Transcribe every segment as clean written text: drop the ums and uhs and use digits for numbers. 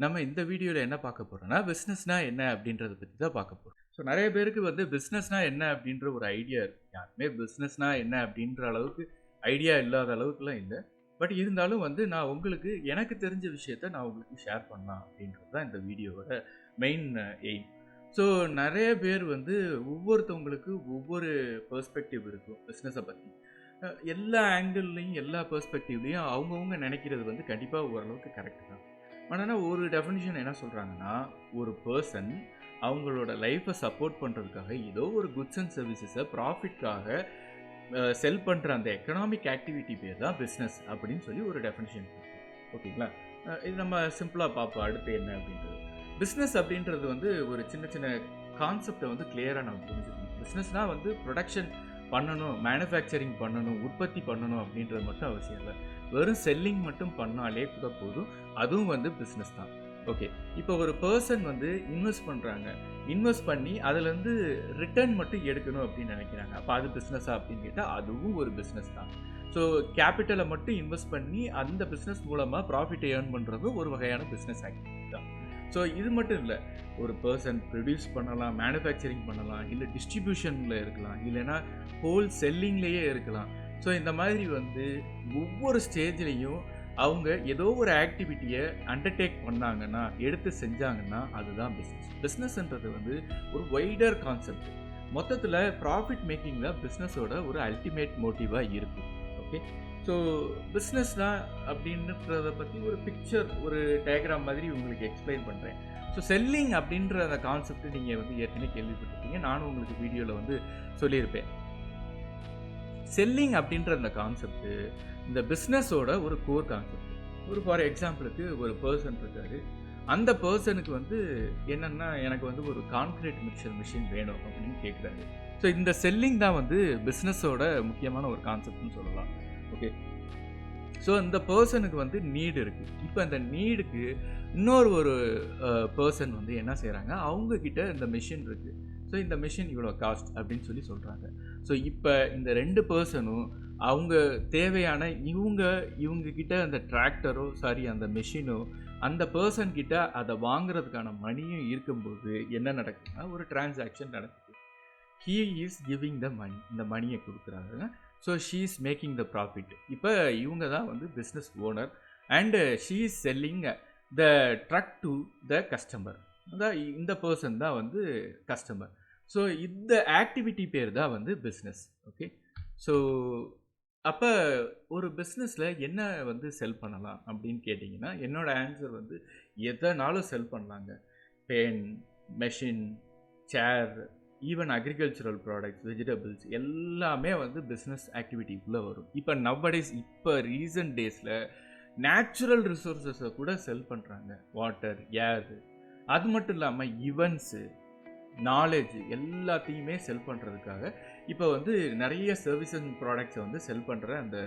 நம்ம இந்த வீடியோவில் என்ன பார்க்க போகிறோம்னா பிஸ்னஸ்னா என்ன அப்படின்றத பற்றி தான் பார்க்க போகிறோம். ஸோ நிறைய பேருக்கு வந்து பிஸ்னஸ்னா என்ன அப்படின்ற ஒரு ஐடியா இருக்குது. யாருமே பிஸ்னஸ்னா என்ன அப்படின்ற அளவுக்கு ஐடியா இல்லாத அளவுக்குலாம் இல்லை. பட் இருந்தாலும் வந்து நான் உங்களுக்கு எனக்கு தெரிஞ்ச விஷயத்த நான் உங்களுக்கு ஷேர் பண்ணலாம் அப்படின்றது தான் இந்த வீடியோவோட மெயின் எய்ம். ஸோ நிறைய பேர் வந்து ஒவ்வொருத்தவங்களுக்கு ஒவ்வொரு பெர்ஸ்பெக்டிவ் இருக்கும் பிஸ்னஸை பற்றி. எல்லா ஆங்கிள்லையும் எல்லா பெர்ஸ்பெக்டிவ்லையும் அவங்கவுங்க நினைக்கிறது வந்து கண்டிப்பாக ஓரளவுக்கு கரெக்டு தான். ஆனால் ஒரு டெஃபினிஷன் என்ன சொல்கிறாங்கன்னா, ஒரு பர்சன் அவங்களோட லைஃப்பை சப்போர்ட் பண்ணுறதுக்காக ஏதோ ஒரு குட்ஸ் அண்ட் சர்வீசஸை ப்ராஃபிட்காக செல் பண்ணுற அந்த எக்கனாமிக் ஆக்டிவிட்டி பேர் தான் பிஸ்னஸ் அப்படின்னு சொல்லி ஒரு டெஃபினிஷன் இருக்குது. ஓகேங்களா? இது நம்ம சிம்பிளாக பார்ப்போம் அடுத்து என்ன அப்படின்றது. பிஸ்னஸ் அப்படின்றது வந்து ஒரு சின்ன சின்ன கான்செப்டை வந்து கிளியராக நம்ம புரிஞ்சுக்கணும். பிஸ்னஸ்னால் வந்து ப்ரொடக்ஷன் பண்ணணும், மேனுஃபேக்சரிங் பண்ணணும், உற்பத்தி பண்ணணும் அப்படின்றது மட்டும் அவசியம் இல்லை. வெறும் செல்லிங் மட்டும் பண்ணாலே கூட போதும், அதுவும் வந்து பிஸ்னஸ் தான். ஓகே, இப்போ ஒரு பர்சன் வந்து இன்வெஸ்ட் பண்ணுறாங்க, இன்வெஸ்ட் பண்ணி அதுலேருந்து ரிட்டர்ன் மட்டும் எடுக்கணும் அப்படின்னு நினைக்கிறாங்க. அப்போ அது பிஸ்னஸா அப்படின்னு கேட்டால் அதுவும் ஒரு பிஸ்னஸ் தான். ஸோ கேபிட்டலை மட்டும் இன்வெஸ்ட் பண்ணி அந்த பிஸ்னஸ் மூலமாக ப்ராஃபிட்டை ஏர்ன் பண்ணுறதும் ஒரு வகையான பிஸ்னஸ் ஆக்டிவிட்டி தான். ஸோ இது மட்டும் இல்லை, ஒரு பர்சன் ப்ரொடியூஸ் பண்ணலாம், மேனுஃபேக்சரிங் பண்ணலாம், இல்லை டிஸ்ட்ரிபியூஷனில் இருக்கலாம், இல்லைன்னா ஹோல் செல்லிங்லேயே இருக்கலாம். ஸோ இந்த மாதிரி வந்து ஒவ்வொரு ஸ்டேஜ்லேயும் அவங்க ஏதோ ஒரு ஆக்டிவிட்டியை அண்டர்டேக் பண்ணாங்கன்னா, எடுத்து செஞ்சாங்கன்னா அதுதான் பிஸ்னஸ். பிஸ்னஸ்ன்றது வந்து ஒரு வைடர் கான்செப்ட். மொத்தத்தில் ப்ராஃபிட் மேக்கிங் தான் பிஸ்னஸோட ஒரு அல்டிமேட் மோட்டிவாக இருக்கும். ஓகே, ஸோ பிஸ்னஸ்லாம் அப்படின்றத பற்றி ஒரு பிக்சர், ஒரு டயக்ராம் மாதிரி உங்களுக்கு எக்ஸ்பிளைன் பண்ணுறேன். ஸோ செல்லிங் அப்படின்ற அந்த கான்செப்ட் நீங்கள் வந்து ஏற்கனவே கேள்விப்பட்டிருக்கீங்க, நானும் உங்களுக்கு வீடியோவில் வந்து சொல்லியிருப்பேன். செல்லிங் அப்படின்ற அந்த கான்செப்ட்டு இந்த பிஸ்னஸோட ஒரு கோர் கான்செப்ட். ஒரு ஃபார் எக்ஸாம்பிளுக்கு ஒரு பர்சன் இருக்காரு, அந்த பர்சனுக்கு வந்து என்னென்னா எனக்கு வந்து ஒரு கான்க்ரீட் மிக்சர் மிஷின் வேணும் அப்படின்னு கேட்குறாரு. ஸோ இந்த செல்லிங் தான் வந்து பிஸ்னஸோட முக்கியமான ஒரு கான்செப்ட்னு சொல்லலாம். ஓகே, ஸோ இந்த பர்சனுக்கு வந்து நீடு இருக்குது. இப்போ அந்த நீடுக்கு இன்னொரு ஒரு பர்சன் வந்து என்ன செய்கிறாங்க, அவங்கக்கிட்ட இந்த மிஷின் இருக்குது. ஸோ இந்த மிஷின் இவ்வளோ காஸ்ட் அப்படின்னு சொல்லி சொல்கிறாங்க. ஸோ இப்போ இந்த ரெண்டு பர்சனும் அவங்க தேவையான இவங்கக்கிட்ட அந்த டிராக்டரோ அந்த மிஷினோ அந்த பர்சன்கிட்ட அதை வாங்குறதுக்கான மணியும் இருக்கும்போது என்ன நடக்குதுன்னா, ஒரு டிரான்சாக்ஷன் நடக்குது. He is giving the money, இந்த மணியை கொடுக்குறாங்க. So she is making the profit. இப்போ இவங்க தான் வந்து business owner and she is selling the truck to the customer. அதான் இந்த பர்சன் தான் வந்து கஸ்டமர். ஸோ இந்த ஆக்டிவிட்டி பேர் தான் வந்து பிஸ்னஸ். ஓகே, ஸோ அப்போ ஒரு பிஸ்னஸில் என்ன வந்து செல் பண்ணலாம் அப்படின்னு கேட்டிங்கன்னா, என்னோடய ஆன்சர் வந்து எதனாலும் செல் பண்ணலாங்க. பென், மெஷின், சேர், ஈவன் அக்ரிகல்ச்சரல் ப்ராடக்ட்ஸ், வெஜிடபிள்ஸ் எல்லாமே வந்து பிஸ்னஸ் ஆக்டிவிட்டிக்குள்ளே வரும். இப்போ நவடேஸ், இப்போ ரீசன்ட் டேஸில் நேச்சுரல் ரிசோர்ஸஸை கூட செல் பண்ணுறாங்க. வாட்டர், ஏர், அது மட்டும் இல்லாமல் ஈவெண்ட்ஸு, நாலேஜ் எல்லாத்தையுமே செல் பண்ணுறதுக்காக இப்போ வந்து நிறைய சர்வீஸ் அண்ட் ப்ராடக்ட்ஸை வந்து செல் பண்ணுற அந்த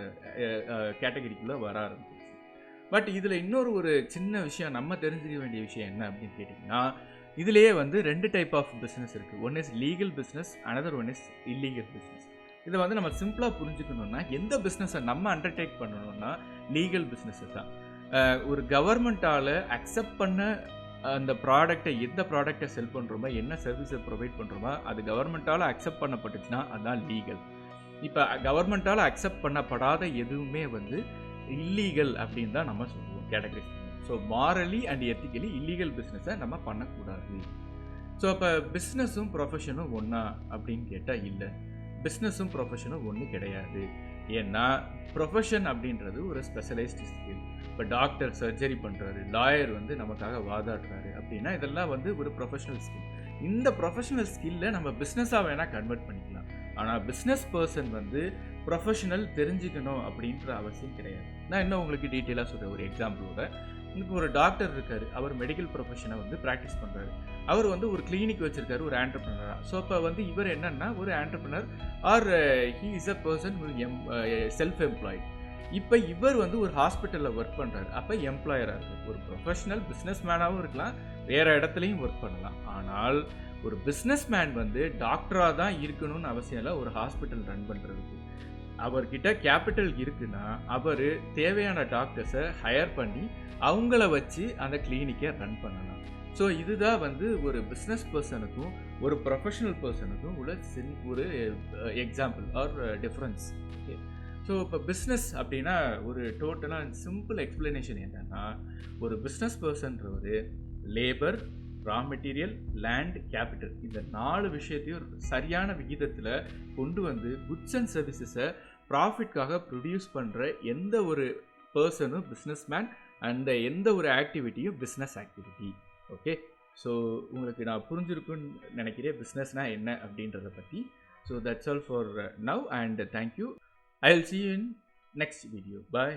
கேட்டகரிக்குள்ளே வர ஆரம்பிச்சிருச்சு. பட் இதில் இன்னொரு ஒரு சின்ன விஷயம் நம்ம தெரிஞ்சுக்க வேண்டிய விஷயம் என்ன அப்படின்னு கேட்டிங்கன்னா, இதிலேயே வந்து ரெண்டு டைப் ஆஃப் பிஸ்னஸ் இருக்குது. One is legal business, another one is illegal business. இதை வந்து நம்ம சிம்பிளாக புரிஞ்சுக்கணுன்னா, எந்த பிஸ்னஸை நம்ம அண்டர்டேக் பண்ணணும்னா லீகல் பிஸ்னஸை தான். ஒரு கவர்மெண்ட்டால் அக்செப்ட் பண்ண அந்த ப்ராடக்டை, எந்த ப்ராடக்டை செல் பண்ணுறோமோ, என்ன சர்வீஸை ப்ரொவைட் பண்ணுறோமோ அது கவர்மெண்ட்டால் அக்செப்ட் பண்ணப்பட்டுச்சுன்னா அதுதான் லீகல். இப்போ கவர்மெண்ட்டால் அக்செப்ட் பண்ணப்படாத எதுவுமே வந்து இல்லீகல் அப்படின்னு தான் நம்ம சொல்லுவோம், category. So morally and ethically illegal பிஸ்னஸை நம்ம பண்ணக்கூடாது. ஸோ அப்போ பிஸ்னஸும் ப்ரொஃபஷனும் ஒன்றா அப்படின்னு கேட்டால் இல்லை, பிஸ்னஸும் ப்ரொஃபஷனும் ஒன்று கிடையாது. ஏன்னா ப்ரொஃபஷன் அப்படின்றது ஒரு ஸ்பெஷலைஸ்டு ஸ்கில். இப்போ டாக்டர் சர்ஜரி பண்ணுறாரு, லாயர் வந்து நமக்காக வாதாடுறாரு அப்படின்னா இதெல்லாம் வந்து ஒரு ப்ரொஃபஷனல் ஸ்கில். இந்த ப்ரொஃபஷனல் ஸ்கில்லை நம்ம பிஸ்னஸாக வேணால் கன்வெர்ட் பண்ணிக்கலாம். ஆனால் பிஸ்னஸ் பர்சன் வந்து ப்ரொஃபஷனல் தெரிஞ்சுக்கணும் அப்படின்ற அவசியம் கிடையாது. நான் இன்னும் உங்களுக்கு டீட்டெயிலாக சொல்கிறேன் ஒரு எக்ஸாம்பிளோட. இப்போ ஒரு டாக்டர் இருக்கார், அவர் மெடிக்கல் ப்ரொஃபஷனை வந்து ப்ராக்டிஸ் பண்ணுறாரு. அவர் வந்து ஒரு கிளினிக் வச்சுருக்காரு, ஒரு ஆண்டர்ப்ரனராக. ஸோ அப்போ வந்து இவர் என்னன்னா ஒரு entrepreneur or he is a person who self employed. இப்போ இவர் வந்து ஒரு ஹாஸ்பிட்டலில் ஒர்க் பண்ணுறாரு, அப்போ எம்ப்ளாயராக இருக்குது. ஒரு ப்ரொஃபஷனல் பிஸ்னஸ் மேனாகவும் இருக்கலாம், வேறு இடத்துலையும் ஒர்க் பண்ணலாம். ஆனால் ஒரு பிஸ்னஸ் மேன் வந்து டாக்டராக தான் இருக்கணும்னு அவசியம் இல்லை ஒரு ஹாஸ்பிட்டல் ரன் பண்ணுறதுக்கு. அவர்கிட்ட கேபிட்டல் இருக்குன்னா அவர் தேவையான டாக்டர்ஸை ஹையர் பண்ணி அவங்கள வச்சு அந்த கிளினிக்கை ரன் பண்ணலாம். ஸோ இதுதான் வந்து ஒரு பிஸ்னஸ் பர்சனுக்கும் ஒரு ப்ரொஃபஷனல் பர்சனுக்கும் உள்ள ஒரு example or difference. Okay, so இப்போ பிஸ்னஸ் அப்படின்னா ஒரு டோட்டலாக சிம்பிள் எக்ஸ்பிளனேஷன் என்னன்னா, ஒரு பிஸ்னஸ் பர்சன்றவர் labour, raw material, land, capital இந்த 4 விஷயத்தையும் சரியான விகிதத்தில் கொண்டு வந்து குட்ஸ் அண்ட் சர்வீசஸை ப்ராஃபிட்காக ப்ரொடியூஸ் பண்ணுற எந்த ஒரு பர்சனும் பிஸ்னஸ் மேன், அந்த எந்த ஒரு ஆக்டிவிட்டியும் பிஸ்னஸ் ஆக்டிவிட்டி. ஓகே, ஸோ உங்களுக்கு நான் புரிஞ்சிருக்குன்னு நினைக்கிறேன் பிஸ்னஸ்னால் என்ன அப்படின்றத பற்றி. So that's all for now and thank you. I will see you in next video. Bye.